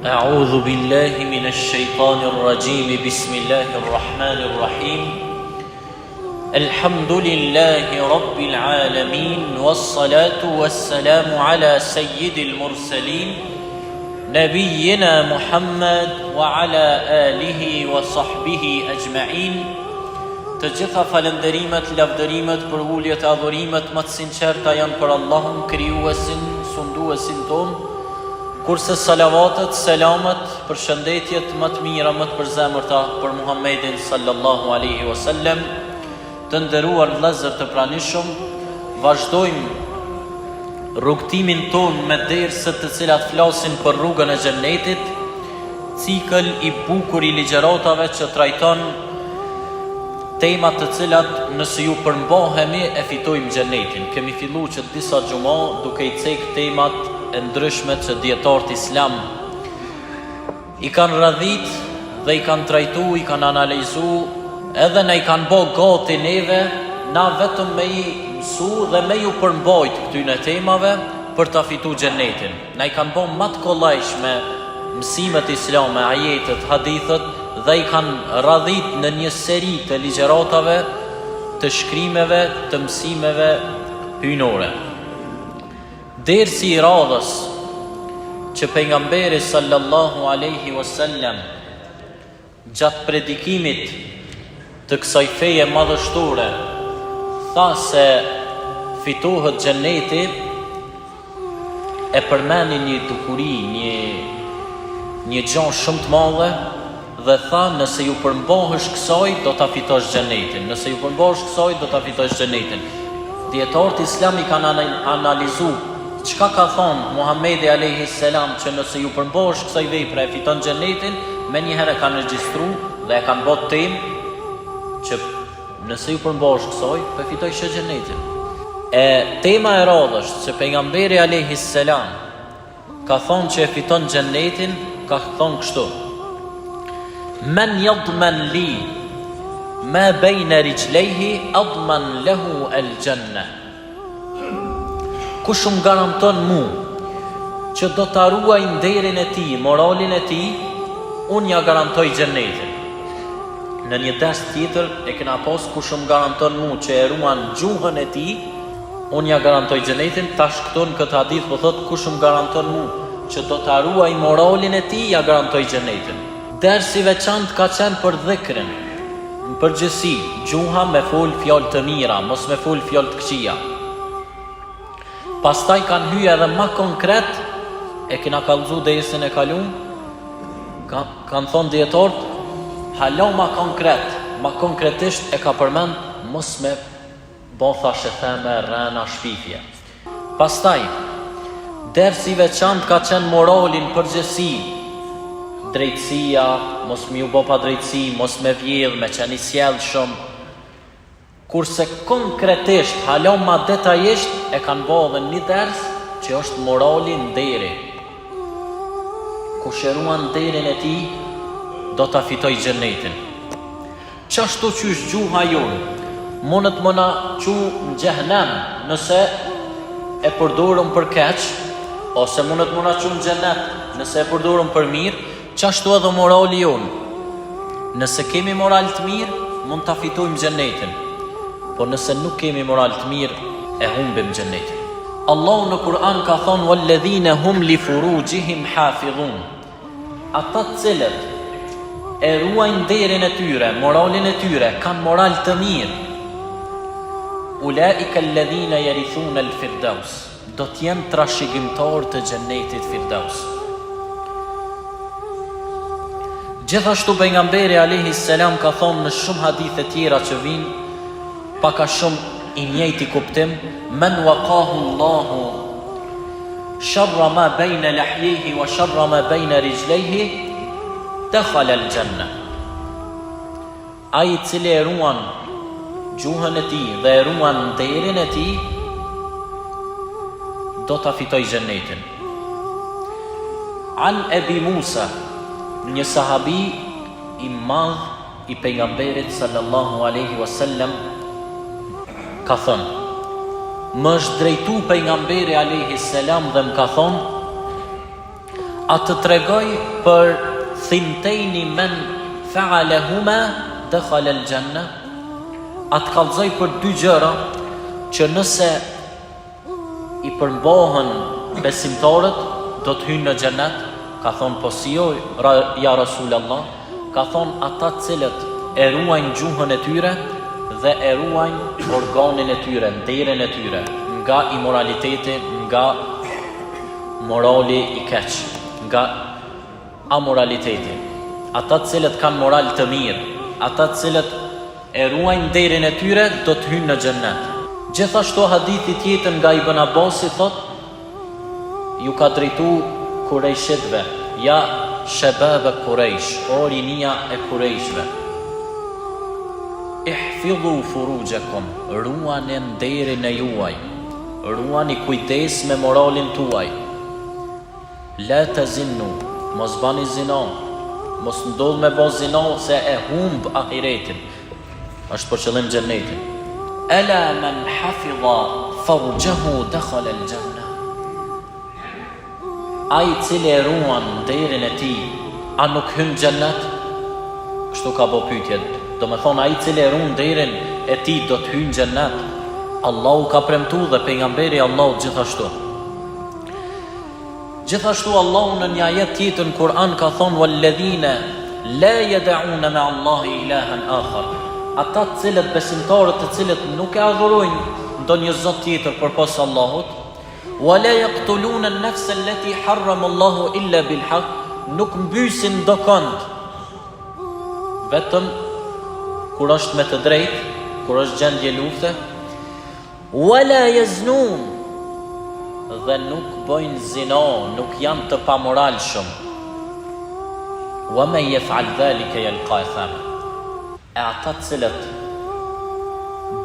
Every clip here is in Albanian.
أعوذ بالله من الشيطان الرجيم بسم الله الرحمن الرحيم الحمد لله رب العالمين والصلاة والسلام على سيد المرسلين نبينا محمد وعلى آله وصحبه أجمعين Të gjitha falënderimet, lavdërimet, përvulljet, adhurimet më të sinqerta janë për Allahun, krijuesin, sunduesin ton, kurse salavatet, selamet, përshëndetjet më të mira, më të përzemërta për Muhammedin sallallahu alaihi wasallam. Të nderuar vëllezër të pranishëm, vazhdojmë rrugtimin ton me dersët të cilat flasin për rrugën e xhennetit, cikël i bukur i ligjëratave që trajton temat të cilat nëse ju përmbahemi e fitojmë xhenetin. Kemi filluar që disa xhuma duke i cek temat e ndryshme që dietarët islam i kanë radhit dhe i kanë trajtu, i kanë analizu, edhe na i kanë bë gati neve, na vetëm me i mësu dhe me ju përmbajt këtyne temave për ta fituar xhenetin. Na i kanë bë më të kollajshme mësimet islame, ajetet, hadithet, dhe i kanë radhit në një seri të ligjëratave, të shkrimeve, të mësimeve hyjnore. Dersi i radhës që pejgamberi sallallahu alaihi wasallam gjatë predikimit të kësaj feje madhështore tha se fitohet xheneti, e përmeni një dukuri, një gjë shumë të madhe, dhe tha nëse ju përmbahesh kësaj do ta fitosh xhenetin. Nëse ju përmbahesh kësaj do ta fitosh xhenetin. Dietarët islami kanë analizuar çka ka thonë Muhamedi alayhi salam që nëse ju përmbahesh kësaj vepre e fiton xhenetin, më një herë kanë regjistruar dhe e kanë bërë temë që nëse ju përmbahesh kësaj do fitosh xhenetin. E tema e radhës që pejgamberi alayhi salam ka thonë që e fiton xhenetin, ka thonë kështu: Men yadman li ma bayna rijlayhi adman lahu al-janna. Kush më garanton mu që do ta ruaj nderin e tij, moralin e tij, unë ja garantoj xhenetin. Në një ders tjetër e kena pas kush më garanton mu që e ruan gjuhën e tij, unë ja garantoj xhenetin. Tash këtu në këtë hadith po thot kush më garanton mu që do ta ruaj moralin e tij, ja garantoj xhenetin. Dersi veçantë ka qenë për dhikrin, në përgjithësi, gjuha me fol fjalë të mira, mos me fol fjalë të këqija. Pastaj kanë hyrë edhe më konkret, e kena kallëzu dersin e kalum, kanë thonë dietarët, hala më konkret, më konkretisht e ka përmend mos me botha shetheme, rëna, shpifje. Pastaj, dersi veçantë ka qenë moralin përgjithësi, drejtësia, mos më u bë pa drejtësi, mos me vjedh, me qenë i sjellshëm. Kurse konkretisht, hala më detajisht e kanë bërë edhe një ders që është morali nderi. Kush e ruan nderin e tij, do ta fitoj xhenetin. Çashtu qysh gjuha jonë mundet më na çu në xhehenem nëse e përdorëm për keq, ose mundet më na çu në xhenet nëse e përdorëm për mirë. Qashtu edhe morali jonë. Nëse kemi moral të mirë, mund ta fitojmë xhenetin. Po nëse nuk kemi moral të mirë, e humbim xhenetin. Allahu në Kur'an ka thonë walladhina hum li furujihim hafidhun. Ata të cilët e ruajnë nderin e tyre, moralin e tyre, kanë moral të mirë. Ulaika alladhina yarithuna al-firdaus. Do të jenë trashëgimtar të xhenetit Firdaus. Gjithashtu pejgamberi alayhi salam ka thonë në shumë hadithe tjera që vinë pak a shumë i njëjti kuptim: Men waqahu Allahu sharra ma bayna lahyihi wa sharra ma bayna rijlayhi dakhala al-janna. Ai i cili e ruan gjuhën e tij dhe e ruan nderin e tij, do ta fitoj xhenetin. An Abi Musa, një sahabi i madh i pejgamberit sallallahu alaihi wasallam, ka thënë: Më është drejtu pejgamberi alaihi salam dhe më ka thonë: A të tregoj për thintejni men fa'alehuma dakhala al-janna? A të kallëzoj për dy gjëra që nëse i përmbohen besimtarët do të hynë në xhennet? Ka thonë po si jo, ja Rasulallah. Ka thonë ata cilët e ruajnë gjuhën e tyre dhe e ruajnë organin e tyre, nderin e tyre nga imoraliteti, nga morali i keq, nga amoraliteti. Ata cilët kanë moral të mirë, ata cilët e ruajnë nderin e tyre do të hynë në xhennet. Gjithashtu hadithi tjetër nga Ibn Abbasi thot, ju ka drejtu Kurejshitve, ja shabab e Kurejsh, o rinia e Kurejshve, ihfidhu furujakum, ruani nderin e juaj, ruani kujdes me moralin tuaj, la tazinu, mos bani zina, mos ndodh me bë zina se e humb ahiretin, është për qëllim xhennetin. Ala man hafidha farjahu dakhala al-janna. Ai cili e ruan nderin e tij, a nuk hyn xhennet? Kështu ka bë pyetjen. Do me thonë, ai cili e ruan nderin e tij do të hyjë në xhennet. Allahu ka premtuar dhe pejgamberi Allahu gjithashtu. Gjithashtu Allahu në një ajet tjetër në Kur'an ka thonë walladhina la yad'una ma'a Allahi ilahan akhar. Ata të cilët besimtarët të cilët nuk e adhurojnë ndonjë zot tjetër përpos Allahut, wala yaqtuluna an-nafsa allati harrama Allahu illa bil haqq, nuk mbysin dokond vetëm kur është me të drejtë, kur është gjendje lufte, wala yaznun, dhe nuk bëjnë zina, nuk janë të pamoralshëm. Wa man yaf'al dhalika yalqa athama. E ata të cilët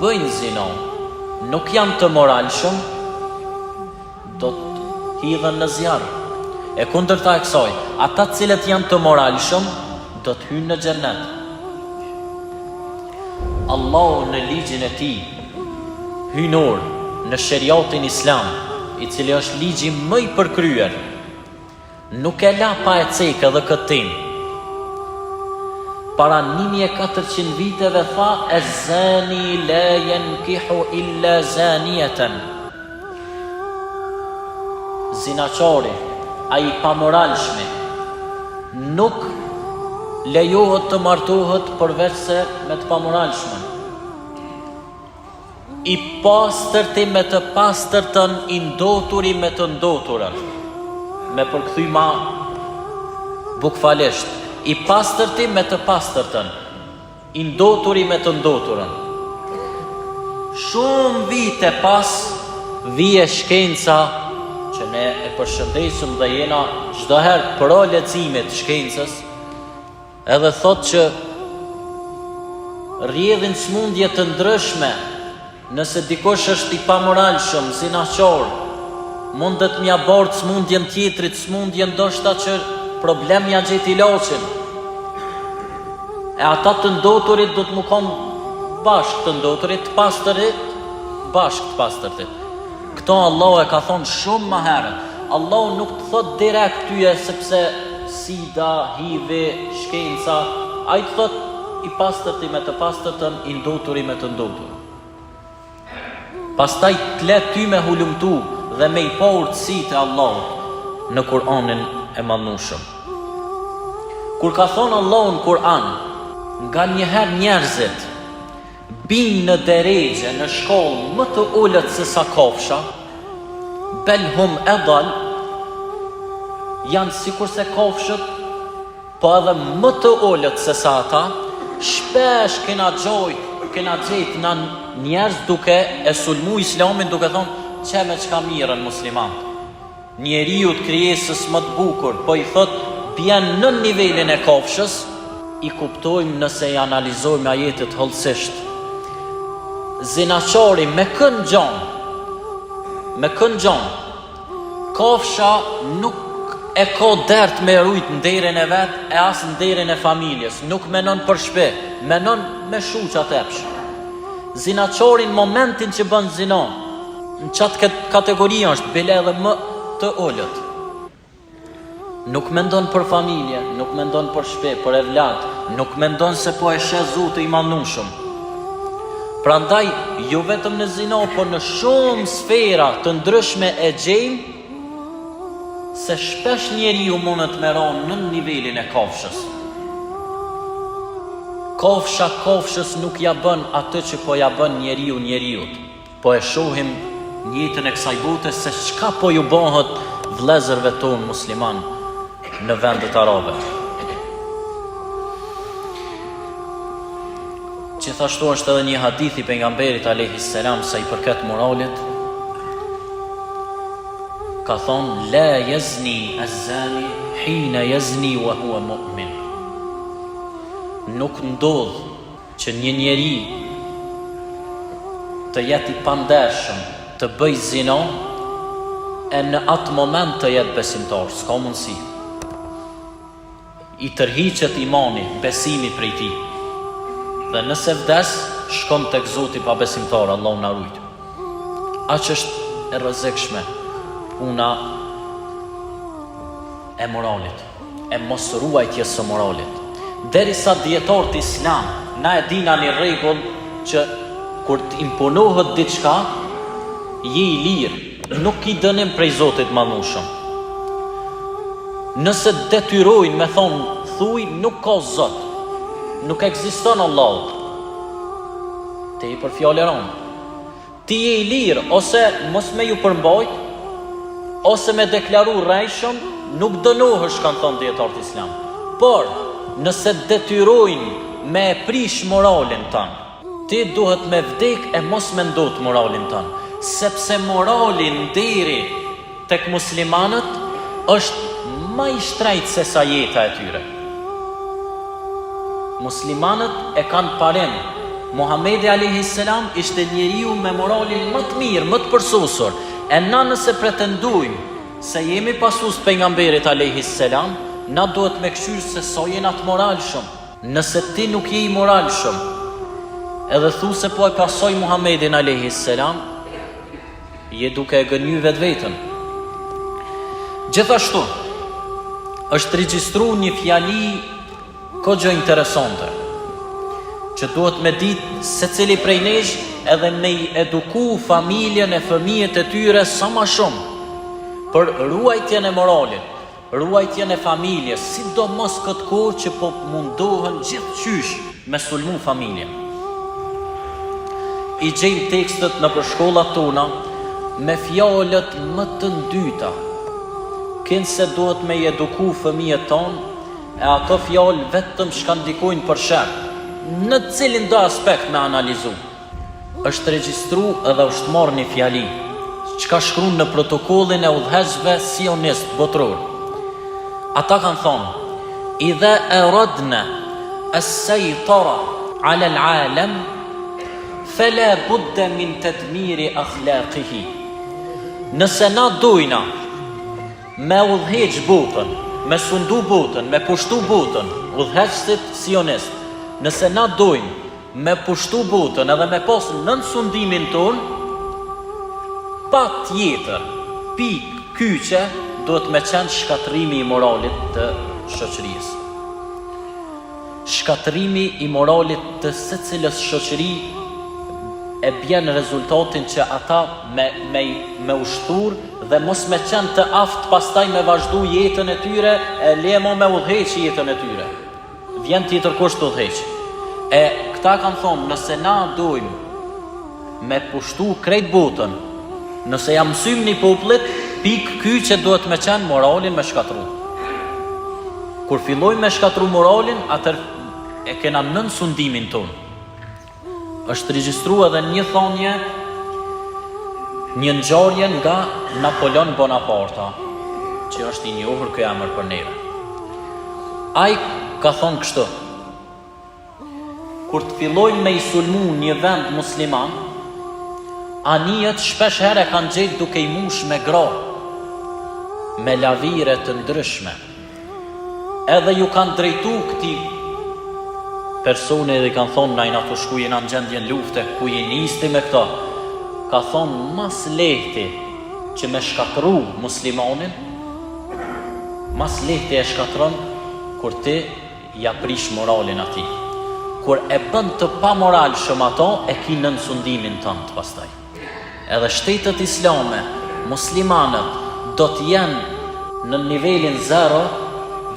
bëjnë zina, nuk janë të moralshëm, do të hidhen në zjarr. E kundërta e kësaj, ata të cilët janë të moralshëm, do të hyjnë në xhennet. Allahu në ligjin e tij hynor, në sheriatin islam, i cili është ligji më i përkryer, nuk e la pa e cekë edhe këtë temë. Para 1400 viteve tha, az-zani la yankihu illa zaniyatan. Zinaçari, ai pamoralshmi, nuk lejohet të martohet përveç se me të pamoralshmen. I pastërti me të pastërtën, i ndoturi me të ndoturën. Me përkthy ma bukfalisht, i pastërti me të pastërtën, i ndoturi me të ndoturën. Shumë vite pas vije shkenca që ne e përshëndesim dhe jena çdo herë pro leximit shkencës, edhe thot që rrjedhin smundje të ndryshme. Nëse dikush është i pamoralshëm, zinaqar, mundet m'ia bart smundjen tjetrit, smundjen ndoshta që problem ja gjet ilaçin. E ata të ndoturit do të më konë bashkë të ndoturit, të pastërit, bashkë të pastërtit. Këto Allahu e ka thonë shumë më herët. Allahu nuk të thot direkt tyje sepse sida, HIV, shkenca, a i të thot i pastërti me të pastërtën, i ndoturi me të ndotur. Pastaj të let ty me hulumtu dhe me i pa urtësitë e Allahut në Kur'anin e madhnushëm. Kur ka thonë Allahu në Kur'an, nga njëherë njerëzit binë në deregje, në shkollë më të ullët se sa kafsha, belhum edal, janë sikur se kafshët, po edhe më të ullët se sa ata, shpesh kena gjetë në njerëz duke e sulmu islamin, duke thonë që me qka mirën musliman. Njeriu të krijesës më të bukur, po i thot bjen në nivelin e kafshës, i kuptojmë nëse i analizojmë ajetet hollësisht. Zinaqari me kënd gjon, kafsha nuk e ka dert me rujt nderin e vet e as nderin e familjes, nuk menon për shpe, menon me shuqat epsh. Zinaqari në momentin që bën zina, në qatë kategori është bile edhe më të ullët. Nuk mendon për familje, nuk mendon për shtëpi, për evlad, nuk mendon se po e sheh Zotin i Madhnushëm. Prandaj, jo vetëm në zina, por në shumë sfera të ndryshme e gjejmë se shpesh njeriu mundet me ranë në nivelin e kafshës. Kafsha kafshës nuk ja bën atë që po ja bën njeriut. Po e shohim njëtën e kësaj bote se çka po ju bëhet vëllezërve tonë musliman në vendet arabe. Gjithashtu është edhe një hadith i pejgamberit alayhis salam sa i përket moralit. Ka thonë: la yazni az-zani hina yazni wa huwa mu'min. Nuk ndodh që një njeri të jetë i pandershëm të bëj zina e në atë moment të jetë besimtar, s'ka mundësi. I tërhiqet imani, besimi prej tij. Dhe nëse vdes, shkon tek Zoti pa besimtar, Allahu na rujt. Aq është e rrezikshme puna e moralit, e mos ruajtjes së moralit. Derisa dietarët islam na e dinë një rregull që kur të imponohet diçka, je i lirë, nuk i dënim prej Zotit Madhnushëm. Nëse detyrojnë me thonë thuj, nuk ka Zot, nuk ekziston Allah. Te i për fjalëron. Ti je i lirë, ose mos me ju përmbajt, ose me deklaru rrejshëm, nuk dënohesh, kanë thonë dietarët islam. Por, nëse detyrojnë me e prish moralin tanë, ti duhet me vdek e mos me ndot moralin tanë. Sepse moralin deri tek muslimanët është ma i shtrejt se sa jeta e tyre. Muslimanët e kanë parim. Muhamedi alayhis salam ishte njeriu me moralin më të mirë, më të përsosur. E na nëse pretendojmë se jemi pasues pejgamberit alayhis salam, na duhet me këshyrë se sa jena të moralshëm. Nëse ti nuk je i moralshëm, edhe thu se po e pasoj Muhamedin alayhis salam, je duke e gënjy vetveten. Gjithashtu, është regjistru një fjali kogjo interesante, që duhet me ditë se cili prej nesh edhe me i eduku familjen e fëmijët e tyre sa ma shumë, për ruajtjen e moralit, ruajtjen e familjes, sidomos këtë kohë që po mundohen gjithë qysh me sulmu familjen. I gjejmë tekstet në përshkollat tona me fjalët më të ndyta, kënë se duhet me i eduku fëmijët tonë, e ato fjallë vetëm shka ndikojnë për shërë, në cilin do aspekt me analizu. Është regjistru edhe është marrë një fjali, që ka shkruan në protokollin e udhëheqësve sionist botror. Ata kanë thonë: idha aradna as-saytara 'ala al-'alam fala budda min tadmiri akhlaqihi. Nëse na dojna me udhëheq botën, me sundu botën, me pushtu botën, udhëheqësit sionist, nëse na dojnë me pushtu botën edhe me pas nën sundimin ton, pa tjetër, pikë kyçe, duhet me qenë shkatrimi i moralit të shoqërisë. Shkatrimi i moralit të secilës shoqëri e bjen rezultatin që ata me ushtur dhe mos me qenë të aftë pastaj me vazhdu jetën e tyre, e lemo me udhëheq jetën e tyre. Vjen tjetër kusht të udhëheq. E këta kanë thonë, nëse na dojmë me pushtu krejt botën, nëse jam mësym një poplit, pikë kyçe duhet me qenë moralin me shkatru. Kur fillojmë me shkatru moralin, atër e kena nën sundimin tonë. Është regjistru edhe një thonje, një ngjarje nga Napoleon Bonaparte, që është i njohur ky emër për neve. Ai ka thonë kështu: kur të fillojmë me i sulmu një vend musliman, anijet shpesh herë kanë gjetë duke i mush me gra, me lavire të ndryshme. Edhe ju kanë drejtu këti personi dhe kanë thonë, najna të shku jena në gjendjen lufte, ku je nisti me këta. Ka thonë, mas lehti që me shkatru muslimanin, mas lehti e shkatron kur ti ja prish moralin atij. Kur e bën të pa moral shumë ato, e ki nën sundimin tënd pastaj. Edhe shtetet islame, muslimanët, do të jenë në nivelin zero,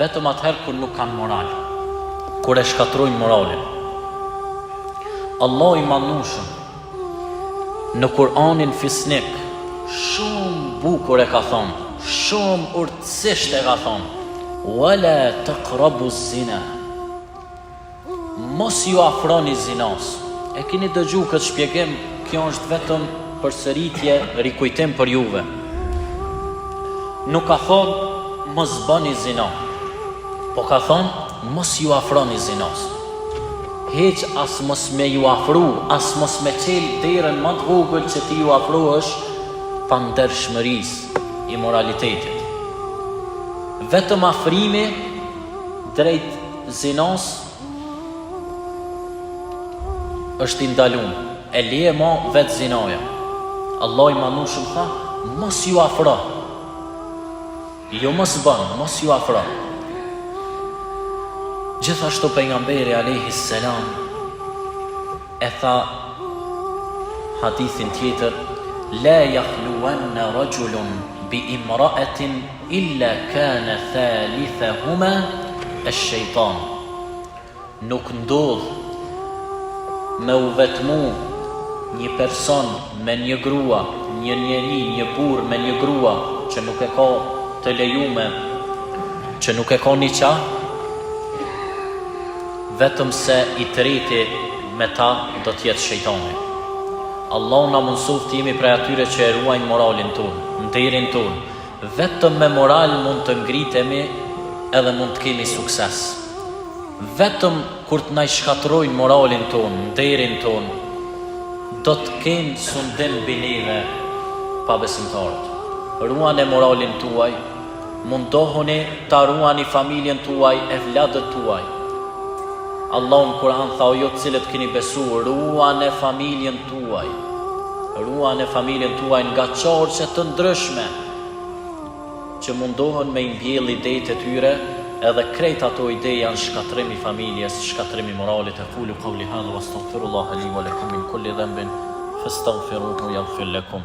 vetëm atëherë kur nuk kanë moral, kur e shkatrojnë moralin. Allah i mannushëm në Kur'anin fisnik shumë bukur e ka thonë, shumë urtësisht e ka thonë: "Wala taqrabu zina." Mos ju afroni zinas. E keni dëgjuar këtë shpjegim, kjo është vetëm përsëritje, rikujtim për juve. Nuk ka thonë mos bëni zina, po ka thonë mos ju afroni zinas. Heq as mos me ju afru, as mos me qel derën më të vogël që ti ju afrohesh pa ndershmërisë, imoralitetit. Vetëm afrimi drejt zinas është i ndaluar. E leje ma vetë zinaja. Allah i mannushëm tha, mos ju afro. Jo mos bën, mos ju afro. Gjithashtu pejgamberi alayhi salam e tha hadithin tjetër: "La yakhluwanna rajulun bi imra'atin illa kana thalithahuma ash-shaytan." Nuk ndodh me u vetmu një person me një grua, një njeri, një burr me një grua që nuk e ka të lejume, që nuk e ka një qa, vetëm se i treti me ta do t'jetë shejtani. Allah na mësoft të jemi prej atyre që e ruajnë moralin tonë, nderin tonë. Vetëm me moral mund të ngritemi edhe mund të kemi sukses. Vetëm kur të na i shkatrojnë moralin tonë, nderin tonë, do të kenë sundim bineve pa besimtarët. Ruani moralin tuaj, mundohuni ta ruani familjen tuaj, e vladët tuaj. Allah në Kur'an tha: "O ju të cilët keni besuar, ruani familjen tuaj." Ruani familjen tuaj nga çorçe të ndryshme që mundohen me mbjell idetë të tyre, edhe krejt ato ide janë shkatrimi familjes, shkatrimi moralit. Aqulu qawli hadha wastaghfirullaha li wa lakum min kulli dhanbin fastaghfiruhu yaghfir lakum.